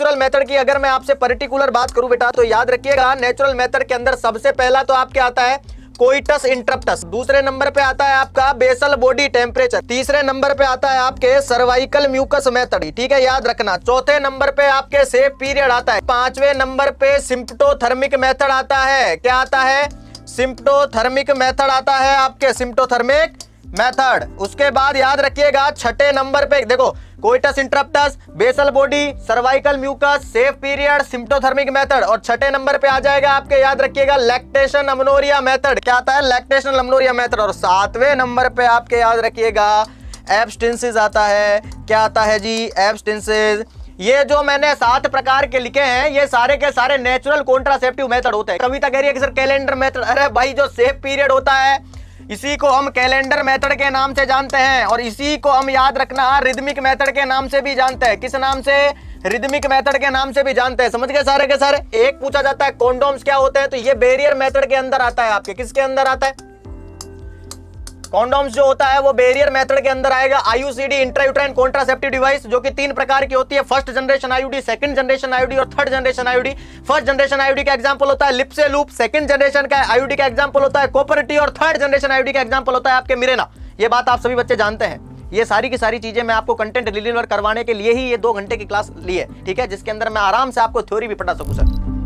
Natural method की अगर मैं आपसे पर्टिकुलर बात करूं बेटा, तो याद रखिएगा नेचुरल मेथड के अंदर सबसे पहला तो आपके आता है कोइटस इंटरप्टस, दूसरे नंबर पे आता है आपका बेसल बॉडी टेम्परेचर, तीसरे नंबर पे आता है आपके सर्वाइकल म्यूकस मेथड, ठीक है याद रखना। चौथे नंबर पे आपके सेफ पीरियड आता है। पांचवें नंबर पे सिम्प्टोथर्मिक मेथड आता है। क्या आता है? सिम्प्टोथर्मिक मेथड आता है आपके, सिम्प्टोथर्मिक मेथड। उसके बाद याद रखिएगा छठे नंबर पे देखो coitus interruptus, basal body, cervical mucus, safe period, symptothermal method, और छठे नंबर पे आ जाएगा आपके याद रखिएगा लैक्टेशन अमनोरिया मेथड। क्या आता है? Lactation amenorrhoea method. और सातवें नंबर पे आपके याद रखिएगा एब्स्टिंसिस आता है। क्या आता है जी? एब्स्टिंसिस। ये जो मैंने 7 प्रकार के लिखे हैं ये सारे के सारे नेचुरल कॉन्ट्रासेप्टिव मेथड होते हैं। कविता कह रही है कि सर कैलेंडर मेथड, अरे भाई जो सेफ पीरियड होता है इसी को हम कैलेंडर मेथड के नाम से जानते हैं, और इसी को हम याद रखना रिदमिक मेथड के नाम से भी जानते हैं। किस नाम से? रिदमिक मेथड के नाम से भी जानते हैं। समझ गए सारे के सारे? एक पूछा जाता है कॉन्डोम्स क्या होते हैं, तो ये बैरियर मेथड के अंदर आता है आपके। किसके अंदर आता है? कॉन्डोम्स जो होता है वो बैरियर मेथड के अंदर आएगा। आईयूसीडी इंट्रायूट्राइन कॉन्ट्रासेप्टिव डिवाइस जो कि 3 प्रकार की होती है, first generation IUD, second generation IUD और third generation IUD. First generation IUD का एग्जांपल होता है लिप्से लूप, सेकंड जनरेशन का आईयूडी का एग्जांपल होता है कॉपर टी, और थर्ड जनरेशन आईयूडी का एग्जांपल होता है आपके मिरेना। ये बात आप सभी बच्चे जानते हैं। ये सारी की सारी चीजें मैं आपको कंटेंट डिलीवर करवाने के लिए ही ये 2 घंटे की क्लास ली है, ठीक है, जिसके अंदर मैं आराम से आपको थ्योरी भी पढ़ा सकूं सर।